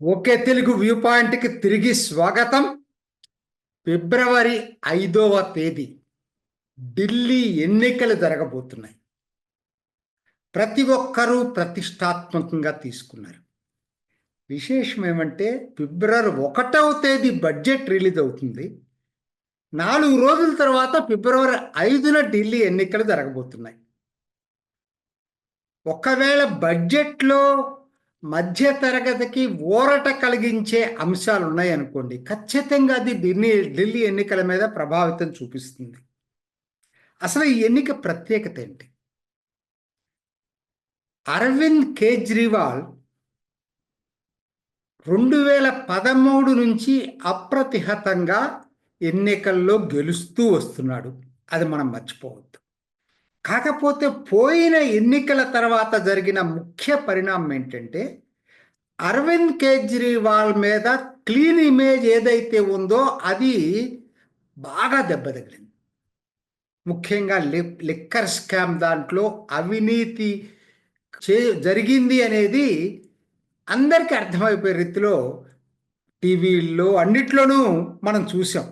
Okay Telugu view పాయింట్కి తిరిగి స్వాగతం. ఫిబ్రవరి 5వ తేదీ ఢిల్లీ ఎన్నికలు జరగబోతున్నాయి. ప్రతి ఒక్కరూ ప్రతిష్టాత్మకంగా తీసుకున్నారు. విశేషం ఏమంటే ఫిబ్రవరి 1వ తేదీ బడ్జెట్ రిలీజ్ అవుతుంది. 4 రోజుల తర్వాత ఫిబ్రవరి 5న ఢిల్లీ ఎన్నికలు జరగబోతున్నాయి. ఒకవేళ బడ్జెట్లో మధ్య తరగతికి ఊరట కలిగించే అంశాలు ఉన్నాయనుకోండి, ఖచ్చితంగా అది ఢిల్లీ ఎన్నికల మీద ప్రభావితం చూపిస్తుంది. అసలు ఈ ఎన్నిక ప్రత్యేకత ఏంటి? అరవింద్ కేజ్రీవాల్ 2013 నుంచి అప్రతిహతంగా ఎన్నికల్లో గెలుస్తూ వస్తున్నాడు. అది మనం మర్చిపోవద్దు. కాకపోతే పోయిన ఎన్నికల తర్వాత జరిగిన ముఖ్య పరిణామం ఏంటంటే, అరవింద్ కేజ్రీవాల్ మీద క్లీన్ ఇమేజ్ ఏదైతే ఉందో అది బాగా దెబ్బతగిలింది. ముఖ్యంగా లిక్కర్ స్కామ్ దాంట్లో అవినీతి జరిగింది అనేది అందరికీ అర్థమైపోయే రీతిలో టీవీల్లో అన్నిట్లోనూ మనం చూసాం.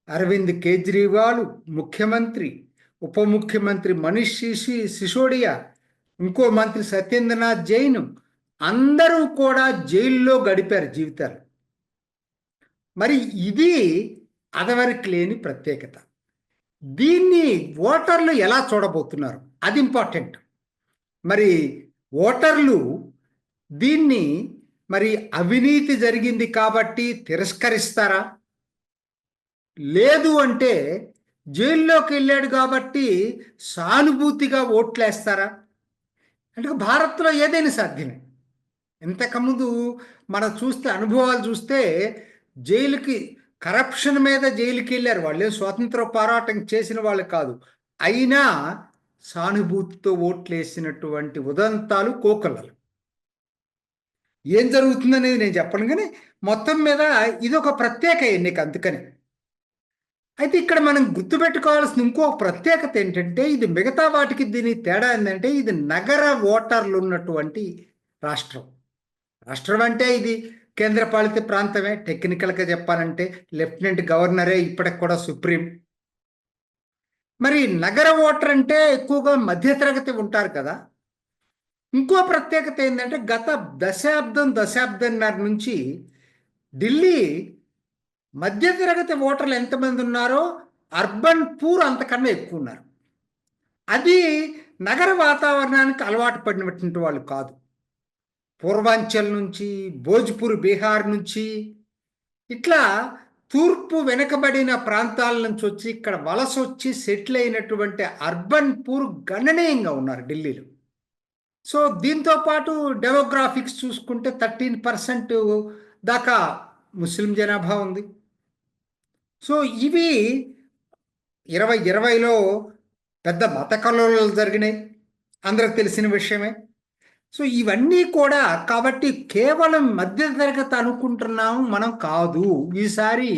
అరవింద్ కేజ్రీవాల్ ముఖ్యమంత్రి, ఉప ముఖ్యమంత్రి మనీష్ సిసోడియా, ఇంకో మంత్రి సత్యేంద్రనాథ్ జైన్ అందరూ కూడా జైల్లో గడిపారు జీవితాలు. మరి ఇది అదవరకు లేని ప్రత్యేకత. దీన్ని ఓటర్లు ఎలా చూడబోతున్నారు అది ఇంపార్టెంట్. మరి ఓటర్లు దీన్ని మరి అవినీతి జరిగింది కాబట్టి తిరస్కరిస్తారా, లేదు అంటే జైల్లోకి వెళ్ళాడు కాబట్టి సానుభూతిగా ఓట్లేస్తారా? అంటే భారత్లో ఏదైనా సాధ్యమే. ఇంతకుముందు మనం చూస్తే అనుభవాలు చూస్తే జైలుకి కరప్షన్ మీద జైలుకి వెళ్ళారు. వాళ్ళే స్వాతంత్ర పోరాటం చేసిన వాళ్ళు కాదు, అయినా సానుభూతితో ఓట్లేసినటువంటి ఉదంతాలు కోకొల్లలు. ఏం జరుగుతుందనేది నేను చెప్పను, కానీ మొత్తం మీద ఇది ఒక ప్రత్యేక ఎన్నిక. అందుకని అయితే ఇక్కడ మనం గుర్తుపెట్టుకోవాల్సిన ఇంకో ప్రత్యేకత ఏంటంటే, ఇది మిగతా వాటికి దీని తేడా ఏంటంటే, ఇది నగర ఓటర్లు ఉన్నటువంటి రాష్ట్రం. రాష్ట్రం అంటే ఇది కేంద్రపాలిత ప్రాంతమే. టెక్నికల్గా చెప్పాలంటే లెఫ్టినెంట్ గవర్నరే ఇప్పటికి కూడా సుప్రీం. మరి నగర ఓటర్ అంటే ఎక్కువగా మధ్యతరగతి ఉంటారు కదా. ఇంకో ప్రత్యేకత ఏంటంటే, గత దశాబ్దంన్నర నుంచి ఢిల్లీ మధ్యతరగతి ఓటర్లు ఎంతమంది ఉన్నారో అర్బన్ పూర్ అంతకన్నా ఎక్కువ ఉన్నారు. అది నగర వాతావరణానికి అలవాటు పడినటువంటి వాళ్ళు కాదు. పూర్వాంచల్ నుంచి, భోజ్పూర్ బీహార్ నుంచి, ఇట్లా తూర్పు వెనుకబడిన ప్రాంతాల నుంచి వచ్చి ఇక్కడ వలస వచ్చి సెటిల్ అయినటువంటి అర్బన్ పూర్ గణనీయంగా ఉన్నారు ఢిల్లీలో. సో దీంతో పాటు డెమోగ్రాఫిక్స్ చూసుకుంటే 13% దాకా ముస్లిం జనాభా ఉంది. సో ఇవి 2020లో పెద్ద మత కలవరాలు జరిగినాయి, అందరికి తెలిసిన విషయమే. సో ఇవన్నీ కూడా కాబట్టి కేవలం మధ్యతరగతి అనుకుంటున్నాము మనం కాదు. ఈసారి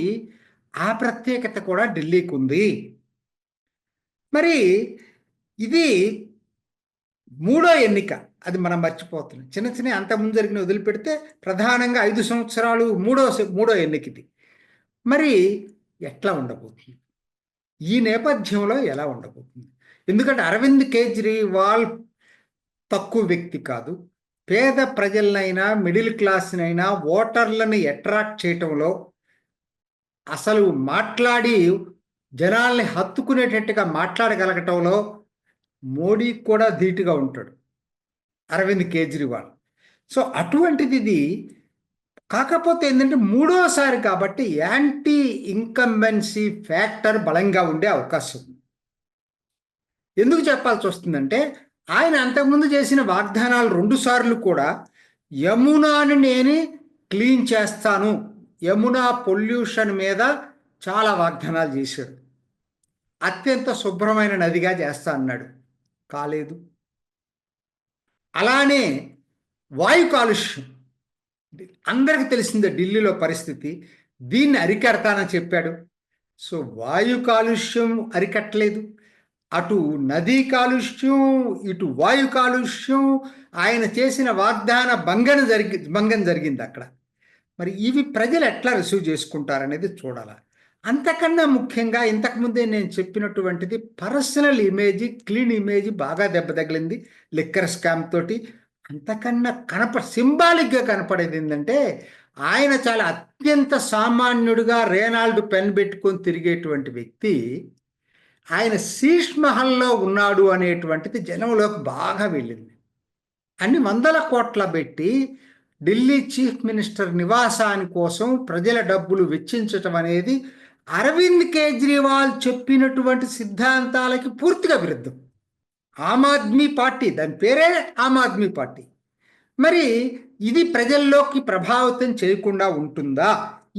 ఆ ప్రత్యేకత కూడా ఢిల్లీకి ఉంది. మరి ఇది 3వ ఎన్నిక, అది మనం మర్చిపోతున్నాం. చిన్న చిన్న అంతకుముందు జరిగిన వదిలిపెడితే ప్రధానంగా 5 సంవత్సరాలు మూడో ఎన్నిక ఇది. మరి ఎట్లా ఉండబోతుంది, ఈ నేపథ్యంలో ఎలా ఉండబోతుంది? ఎందుకంటే అరవింద్ కేజ్రీవాల్ తక్కువ వ్యక్తి కాదు. పేద ప్రజలనైనా మిడిల్ క్లాస్నైనా ఓటర్లను అట్రాక్ట్ చేయటంలో, అసలు మాట్లాడి జనాల్ని హత్తుకునేటట్టుగా మాట్లాడగలగటంలో మోడీ కూడా ధీటుగా ఉంటాడు అరవింద్ కేజ్రీవాల్. సో అటువంటిది ఇది. కాకపోతే ఏంటంటే 3వసారి కాబట్టి యాంటీ ఇన్కంబెన్సీ ఫ్యాక్టర్ బలంగా ఉండే అవకాశం ఉంది. ఎందుకు చెప్పాల్సి వస్తుందంటే, ఆయన అంతకుముందు చేసిన వాగ్దానాలు 2 సార్లు కూడా యమునాని నేను క్లీన్ చేస్తాను, యమునా పొల్యూషన్ మీద చాలా వాగ్దానాలు చేశాడు. అత్యంత శుభ్రమైన నదిగా చేస్తా అన్నాడు, కాలేదు. అలానే వాయు కాలుష్యం అందరికి తెలిసిందే ఢిల్లీలో పరిస్థితి, దీన్ని అరికడతానని చెప్పాడు. సో వాయు కాలుష్యం అరికట్టలేదు. అటు నదీ కాలుష్యం, ఇటు వాయు కాలుష్యం, ఆయన చేసిన వాగ్దాన భంగం జరిగింది అక్కడ. మరి ఇవి ప్రజలు ఎట్లా రిసీవ్ చేసుకుంటారనేది చూడాలి. అంతకన్నా ముఖ్యంగా ఇంతకుముందే నేను చెప్పినటువంటిది పర్సనల్ ఇమేజ్, క్లీన్ ఇమేజ్ బాగా దెబ్బ తగిలింది లిక్కర్ స్కామ్ తోటి. అంతకన్నా సింబాలిక్గా కనపడేది ఏంటంటే, ఆయన చాలా అత్యంత సామాన్యుడిగా రేనాల్డ్ పెన్ పెట్టుకొని తిరిగేటువంటి వ్యక్తి ఆయన శీష్ మహల్లో ఉన్నాడు అనేటువంటిది జనంలోకి బాగా వెళ్ళింది. అన్ని వందల కోట్ల పెట్టి ఢిల్లీ చీఫ్ మినిస్టర్ నివాసాని కోసం ప్రజల డబ్బులు వెచ్చించటం అనేది అరవింద్ కేజ్రీవాల్ చెప్పినటువంటి సిద్ధాంతాలకి పూర్తిగా విరుద్ధం. ఆమ్ ఆద్మీ పార్టీ, దాని పేరే ఆమ్ ఆద్మీ పార్టీ. మరి ఇది ప్రజల్లోకి ప్రభావితం చేయకుండా ఉంటుందా?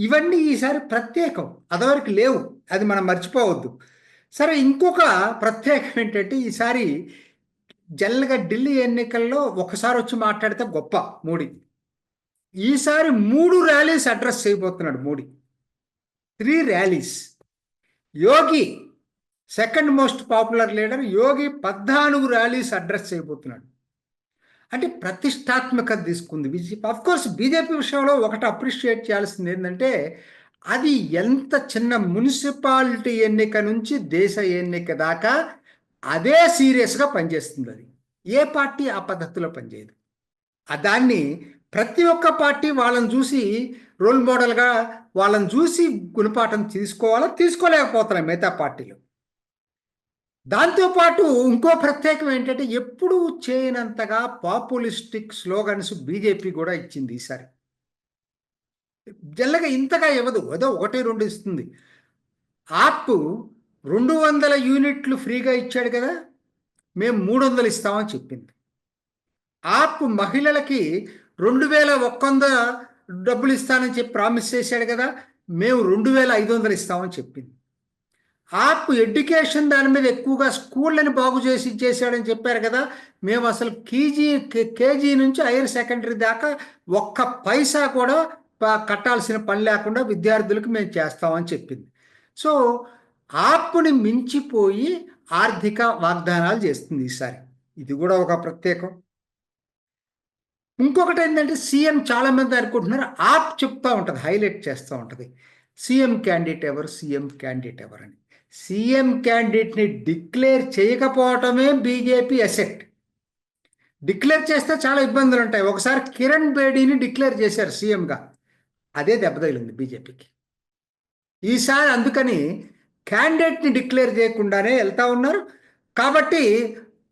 ఇవన్నీ ఈసారి ప్రత్యేకం, అదివరకు లేవు, అది మనం మర్చిపోవద్దు. సరే, ఇంకొక ప్రత్యేకం ఏంటంటే, ఈసారి జనరల్గా ఢిల్లీ ఎన్నికల్లో ఒకసారి వచ్చి మాట్లాడితే గొప్ప మోడీ. ఈసారి 3 ర్యాలీస్ అడ్రస్ చేయబోతున్నాడు మోడీ. 3 ర్యాలీస్. యోగి సెకండ్ మోస్ట్ పాపులర్ లీడర్ యోగి 14 ర్యాలీస్ అడ్రస్ చేయబోతున్నాడు. అంటే ప్రతిష్టాత్మకత తీసుకుంది బీజేపీ. అఫ్కోర్స్ బీజేపీ విషయంలో ఒకటి అప్రిషియేట్ చేయాల్సింది ఏంటంటే, అది ఎంత చిన్న మున్సిపాలిటీ ఎన్నిక నుంచి దేశ ఎన్నిక దాకా అదే సీరియస్గా పనిచేస్తుంది. అది ఏ పార్టీ ఆ పద్ధతిలో పనిచేయదు. దాన్ని ప్రతి ఒక్క పార్టీ వాళ్ళని చూసి రోల్ మోడల్గా వాళ్ళని చూసి గుణపాఠం తీసుకోలేకపోతున్నాయి మిగతా పార్టీలు. దాంతోపాటు ఇంకో ప్రత్యేకం ఏంటంటే, ఎప్పుడూ చేయనంతగా పాపులిస్టిక్ స్లోగన్స్ బీజేపీ కూడా ఇచ్చింది ఈసారి. జల్లగా ఇంతగా ఇవ్వదు, ఏదో 1-2 ఇస్తుంది. ఆప్ 200 యూనిట్లు ఫ్రీగా ఇచ్చాడు కదా, మేము 300 ఇస్తామని చెప్పింది. ఆప్ మహిళలకి 2100 డబ్బులు ఇస్తానని చెప్పి ప్రామిస్ చేశాడు కదా, మేము 2500 ఇస్తామని చెప్పింది. ఆప్ ఎడ్యుకేషన్ దాని మీద ఎక్కువగా స్కూళ్ళని బాగు చేశాడని చెప్పారు కదా, మేము అసలు కేజీ నుంచి హైయర్ సెకండరీ దాకా ఒక్క పైసా కూడా కట్టాల్సిన పని లేకుండా విద్యార్థులకు మేము చేస్తామని చెప్పింది. సో ఆప్ని మించిపోయి ఆర్థిక వాగ్దానాలు చేస్తుంది ఈసారి. ఇది కూడా ఒక ప్రత్యేకం. ఇంకొకటి ఏంటంటే, సీఎం చాలామంది అనుకుంటున్నారు, ఆప్ చెప్తూ ఉంటుంది, హైలైట్ చేస్తూ ఉంటుంది, సీఎం క్యాండిడేట్ ఎవరు, సీఎం క్యాండిడేట్ ఎవరు అని. సీఎం క్యాండిడేట్ని డిక్లేర్ చేయకపోవటమే బీజేపీ అసెట్. డిక్లేర్ చేస్తే చాలా ఇబ్బందులు ఉంటాయి. ఒకసారి కిరణ్ బేడీని డిక్లేర్ చేశారు సీఎంగా, అదే దెబ్బతగిలింది బీజేపీకి. ఈసారి అందుకని క్యాండిడేట్ని డిక్లేర్ చేయకుండానే వెళ్తూ ఉన్నారు. కాబట్టి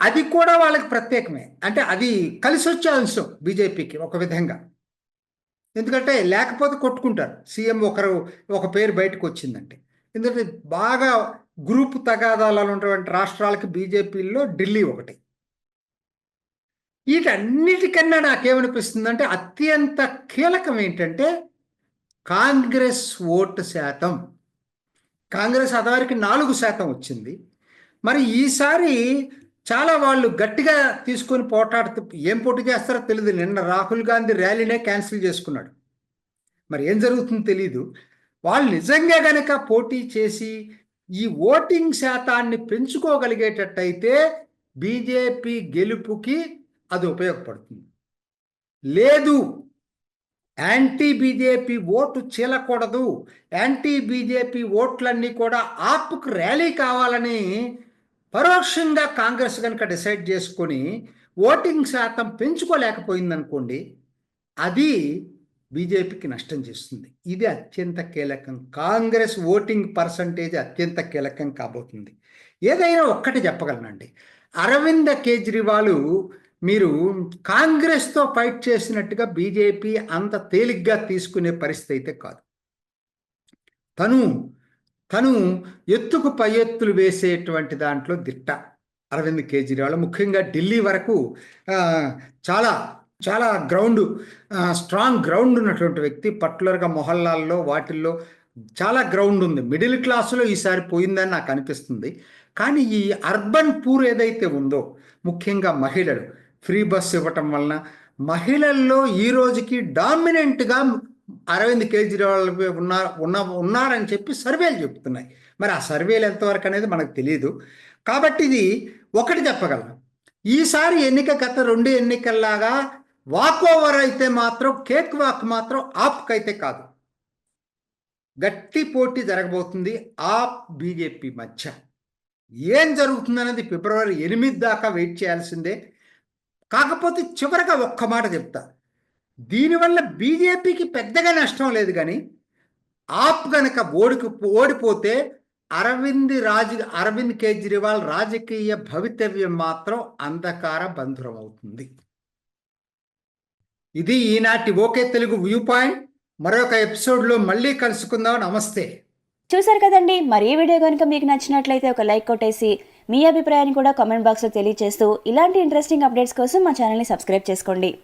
అది కూడా వాళ్ళకి ప్రత్యేకమే. అంటే అది కలిసి వచ్చే అంశం బీజేపీకి ఒక విధంగా. ఎందుకంటే లేకపోతే కొట్టుకుంటారు, సీఎం ఒక పేరు బయటకు వచ్చిందంటే. ఎందుకంటే బాగా గ్రూప్ తగాదాలలో ఉన్నటువంటి రాష్ట్రాలకి బీజేపీలో ఢిల్లీ ఒకటి. వీటన్నిటికన్నా నాకేమనిపిస్తుందంటే, అత్యంత కీలకం ఏంటంటే కాంగ్రెస్ ఓటు శాతం. కాంగ్రెస్ అదివరకు 4% వచ్చింది. మరి ఈసారి చాలా వాళ్ళు గట్టిగా తీసుకొని ఏం పోటీ చేస్తారో తెలియదు. నిన్న రాహుల్ గాంధీ ర్యాలీనే క్యాన్సిల్ చేసుకున్నాడు. మరి ఏం జరుగుతుందో తెలీదు. వాళ్ళు నిజంగా గనక పోటీ చేసి ఈ ఓటింగ్ శాతాన్ని పెంచుకోగలిగేటట్టయితే బీజేపీ గెలుపుకి అది ఉపయోగపడుతుంది. లేదు, యాంటీ బీజేపీ ఓటు చీలకూడదు, యాంటీ బీజేపీ ఓట్లన్నీ కూడా ఆప్కు ర్యాలీ కావాలని పరోక్షంగా కాంగ్రెస్ కనుక డిసైడ్ చేసుకొని ఓటింగ్ శాతం పెంచుకోలేకపోయిందనుకోండి, అది బీజేపీకి నష్టం చేస్తుంది. ఇది అత్యంత కీలకం. కాంగ్రెస్ ఓటింగ్ పర్సంటేజ్ అత్యంత కీలకం కాబోతుంది. ఏదైనా ఒక్కటి చెప్పగలనండి, అరవింద్ కేజ్రీవాల్ మీరు కాంగ్రెస్తో ఫైట్ చేసినట్టుగా బీజేపీ అంత తేలిగ్గా తీసుకునే పరిస్థితి అయితే కాదు. తను ఎత్తుకు పై ఎత్తులు వేసేటువంటి దాంట్లో దిట్ట అరవింద్ కేజ్రీవాల్. ముఖ్యంగా ఢిల్లీ వరకు చాలా చాలా స్ట్రాంగ్ గ్రౌండ్ ఉన్నటువంటి వ్యక్తి. పర్టికులర్గా మొహల్లాల్లో వాటిల్లో చాలా గ్రౌండ్ ఉంది. మిడిల్ క్లాసులో ఈసారి పోయిందని నాకు అనిపిస్తుంది. కానీ ఈ అర్బన్ పూర్ ఏదైతే ఉందో, ముఖ్యంగా మహిళలు ఫ్రీ బస్ ఇవ్వటం వలన మహిళల్లో ఈ రోజుకి డామినెంట్గా అరవింద్ కేజ్రీవాల్ ఉన్నారని చెప్పి సర్వేలు చెప్తున్నాయి. మరి ఆ సర్వేలు ఎంతవరకు అనేది మనకు తెలియదు. కాబట్టి ఇది ఒకటి చెప్పగలను, ఈసారి ఎన్నిక గత 2 ఎన్నికల్లాగా వాక్ ఓవర్ అయితే మాత్రం, కేక్ వాక్ మాత్రం ఆప్కైతే కాదు. గట్టి పోటీ జరగబోతుంది ఆప్ బీజేపీ మధ్య. ఏం జరుగుతుందనేది ఫిబ్రవరి 8 దాకా వెయిట్ చేయాల్సిందే. కాకపోతే చివరగా ఒక్క మాట చెప్తా, దీనివల్ల బీజేపీకి పెద్దగా నష్టం లేదు, కానీ ఆప్ గనక ఓడిపోతే అరవింద్ కేజ్రీవాల్ రాజకీయ భవితవ్యం మాత్రం అంధకార బంధురం అవుతుంది. ఇది ఈనాటి ఓకే తెలుగు వ్యూ పాయింట్. మరొక ఎపిసోడ్లో మళ్ళీ కలుసుకుందాం. నమస్తే. చూసారు కదండి, మరి ఈ వీడియో కనుక మీకు నచ్చినట్లయితే ఒక లైక్ కొట్టేసి మీ అభిప్రాయాన్ని కూడా కామెంట్ బాక్స్లో తెలియజేస్తూ ఇలాంటి ఇంట్రెస్టింగ్ అప్డేట్స్ కోసం మా ఛానల్ని సబ్స్క్రైబ్ చేసుకోండి.